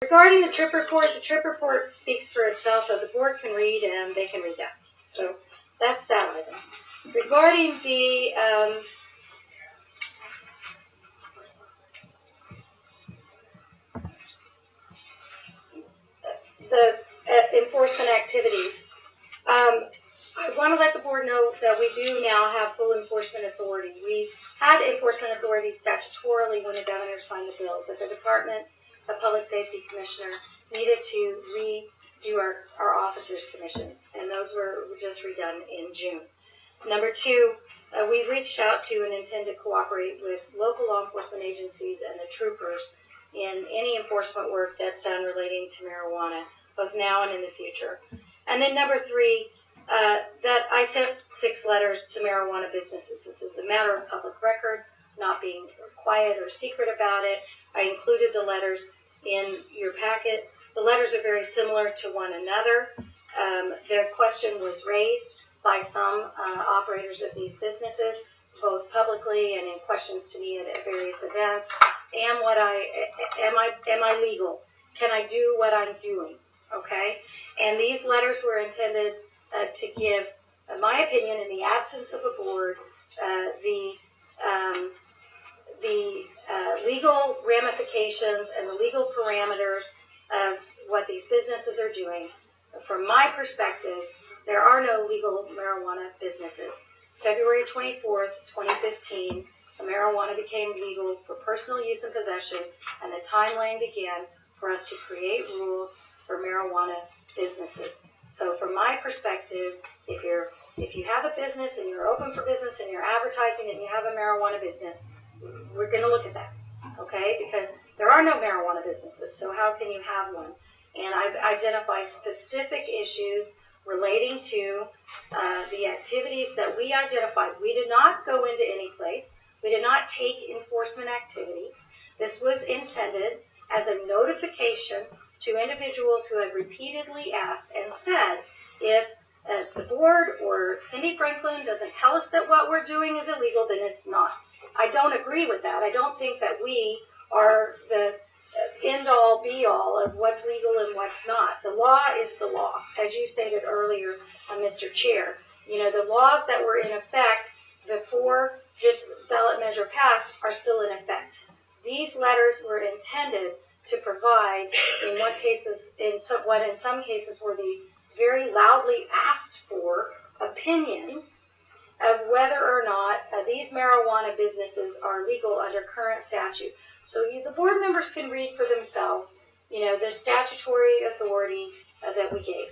Regarding the trip report speaks for itself, so the board can read and they can read that. So that's that item. Regarding the enforcement activities, I want to let the board know that we do now have full enforcement authority. We had enforcement authority statutorily when the governor signed the bill, but the Department of Public Safety Commissioner needed to redo our officers' commissions, and those were just redone in June. Number two, we reached out to and intend to cooperate with local law enforcement agencies and the troopers in any enforcement work that's done relating to marijuana, both now and in the future. And then number three, that I sent 6 letters to marijuana businesses. This is a matter of public record, not being quiet or secret about it. I included the letters in your packet. The letters are very similar to one another. Their question was raised by some operators of these businesses, both publicly and in questions to me at various events. Am I legal? Can I do what I'm doing? Okay? And these letters were intended to give, in my opinion, in the absence of a board, the legal ramifications and the legal parameters of what these businesses are doing. From my perspective, there are no legal marijuana businesses. February 24th, 2015, marijuana became legal for personal use and possession, and the timeline began for us to create rules for marijuana businesses. So from my perspective, if you have a business and you're open for business and you're advertising and you have a marijuana business, we're going to look at that, okay? Because there are no marijuana businesses, so how can you have one? And I've identified specific issues relating to the activities that we identified. We did not go into any place. We did not take enforcement activity. This was intended as a notification to individuals who had repeatedly asked and said, if the board or Cindy Franklin doesn't tell us that what we're doing is illegal, then it's not. I don't agree with that. I don't think that we are the end-all, be-all of what's legal and what's not. The law is the law. As you stated earlier, Mr. Chair, you know, the laws that were in effect before this ballot measure passed are still in effect. These letters were intended to provide, in some cases were the very loudly asked for opinion of whether or not these marijuana businesses are legal under current statute. So the board members can read for themselves, you know, the statutory authority that we gave.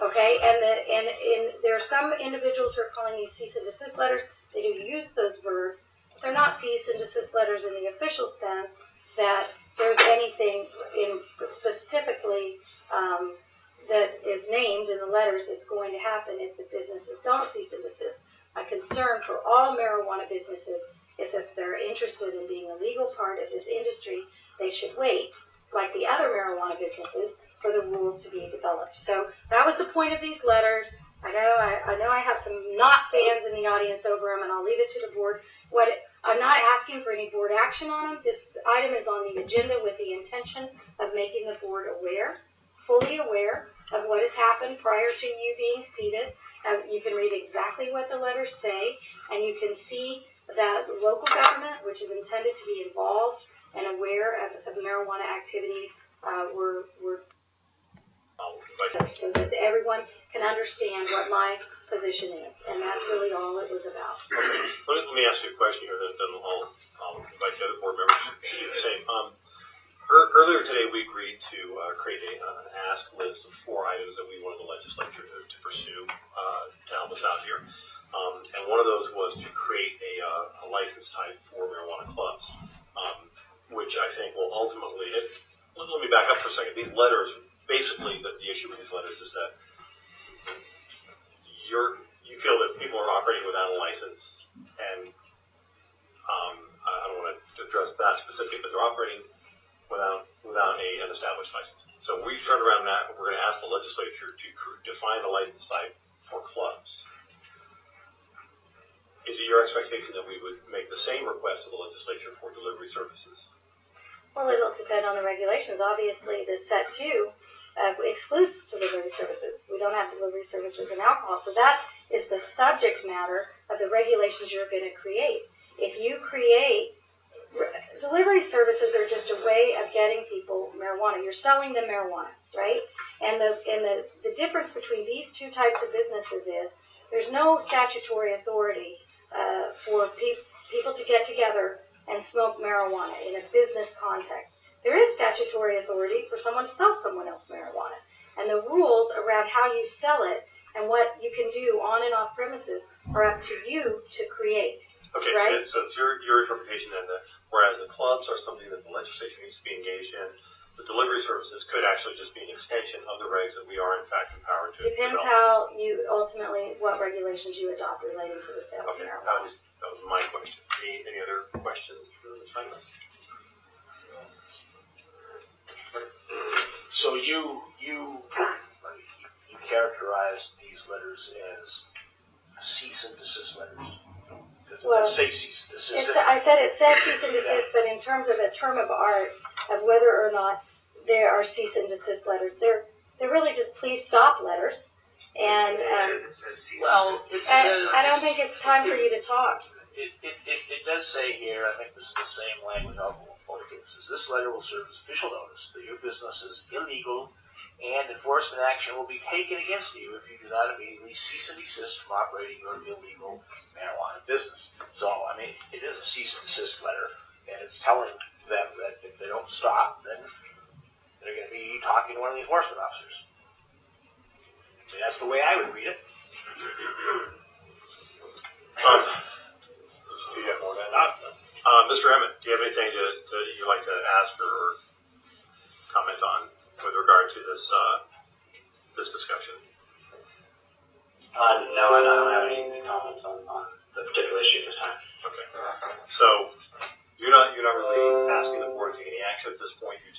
Okay, and there are some individuals who are calling these cease and desist letters. They do use those verbs. They're not cease and desist letters in the official sense that there's anything specifically that is named in the letters that's going to happen if the businesses don't cease and desist. My concern for all marijuana businesses is if they're interested in being a legal part of this industry, they should wait, like the other marijuana businesses, for the rules to be developed. So that was the point of these letters. I know I have some not fans in the audience over them, and I'll leave it to the board. I'm not asking for any board action on them. This item is on the agenda with the intention of making the board aware, fully aware of what has happened prior to you being seated. You can read exactly what the letters say, and you can see that local government, which is intended to be involved and aware of marijuana activities, were so that everyone can understand what my position is, and that's really all it was about. Okay. Let me ask you a question here, then I'll invite the other board members to do the same. Earlier today, we agreed to create an ask list of 4 items that we wanted the legislature to pursue to help us out here. And one of those was to create a license type for marijuana clubs, which I think will ultimately, let me back up for a second. These letters, basically the issue with these letters is that you feel that people are operating without a license, and I don't want to address that specifically, but they're operating without an established license. So we've turned around that, we're going to ask the legislature to define the license type for clubs. Is it your expectation that we would make the same request to the legislature for delivery services? Well, it'll depend on the regulations. Obviously, the Set 2 excludes delivery services. We don't have delivery services in alcohol. So that is the subject matter of the regulations you're going to create. If you create delivery services are just a way of getting people marijuana. You're selling them marijuana, right? And the difference between these two types of businesses is there's no statutory authority for people to get together and smoke marijuana in a business context. There is statutory authority for someone to sell someone else marijuana. And the rules around how you sell it and what you can do on and off premises are up to you to create. Okay, right? so it's your interpretation then that whereas the clubs are something that the legislature needs to be engaged in, the delivery services could actually just be an extension of the regs that we are in fact empowered to Depends develop. how you ultimately, what regulations you adopt relating to the sales of Okay, marijuana. that was my question. Any other questions for Ms. Franklin? So you characterize these letters as cease and desist letters. Well, say cease and desist. I said it says cease and desist, but in terms of a term of art of whether or not there are cease and desist letters, they're really just please stop letters. And well, it says, I don't think it's time for you to talk. It does say here, I think this is the same language of both cases. This letter will serve as official notice that your business is illegal and enforcement action will be taken against you if you do not immediately cease and desist from operating your illegal marijuana business. So, I mean, it is a cease and desist letter, and it's telling them that if they don't stop, then they're going to be talking to one of the enforcement officers. I mean, that's the way I would read it. Do you have more than that? Mr. Emmett, do you have anything you'd like to ask or comment on with regard to this discussion? No, I don't have any comments on the particular issue this time. Okay. So you're not really asking the board to take any action at this point. You